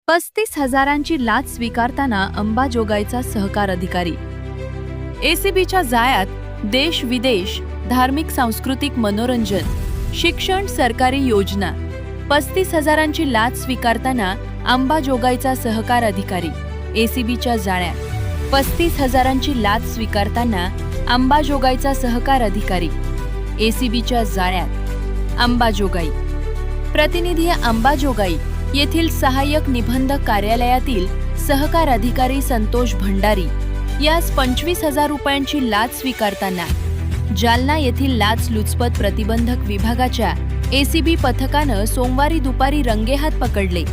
35,000ची लाच स्वीकारताना अंबाजोगाईचा सहकार अधिकारी. एसीबीच्या जाळ्यात देश विदेश, धार्मिक सांस्कृतिक मनोरंजन, शिक्षण, सरकारी योजना. 35,000ची लाच स्वीकारताना अंबाजोगाईचा सहकार अधिकारी. एसीबीच्या जाळ्यात 35,000ची लाच स्वीकारताना अंबाजोगाईचा सहकार अधिकारी. एसीबीच्या जाळ्यात अंबाजोगाई. प्रतिनिधी अंबाजोगाई येथील सहाय्यक निबंधक कार्यालयातील सहकार अधिकारी संतोष भंडारी यास 25,000 रुपयांची लाच स्वीकारताना जालना येथील लाचलुचपत प्रतिबंधक विभागाच्या एसीबी पथकानं सोमवारी दुपारी रंगेहात पकडले.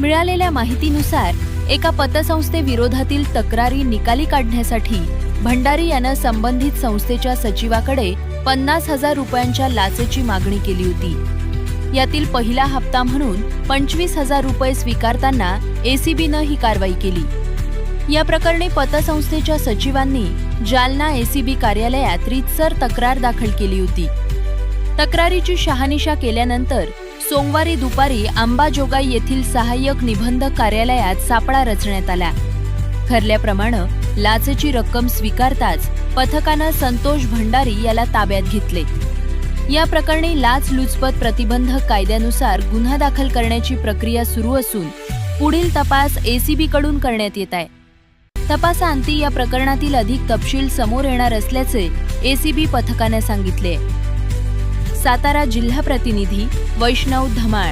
मिळालेल्या माहितीनुसार एका पतसंस्थेविरोधातील तक्रारी निकाली काढण्यासाठी भंडारी यानं संबंधित संस्थेच्या सचिवाकडे 50,000 रुपयांच्या लाचेची मागणी केली होती. यातील पहिला हप्ता म्हणून 25,000 रुपये स्वीकारताना एसीबीनं ही कारवाई केली. या प्रकरणी पतसंस्थेच्या सचिवांनी जालना एसीबी कार्यालयात रीतसर तक्रार दाखल केली होती. तक्रारीची शहानिशा केल्यानंतर सोमवारी दुपारी अंबाजोगाई येथील सहाय्यक निबंधक कार्यालयात सापळा रचण्यात आला. ठरल्याप्रमाणे लाचेची रक्कम स्वीकारताच पथकानं संतोष भंडारी याला ताब्यात घेतले. या प्रकरणी लाचलुचपत प्रतिबंधक कायद्यानुसार गुन्हा दाखल करण्याची प्रक्रिया सुरू असून पुढील तपास एसीबीकडून करण्यात येत आहे. तपासाअंती या प्रकरणातील अधिक तपशील समोर येणार असल्याचे एसीबी पथकाने सांगितले. सातारा जिल्हा प्रतिनिधी वैष्णव धमाळ.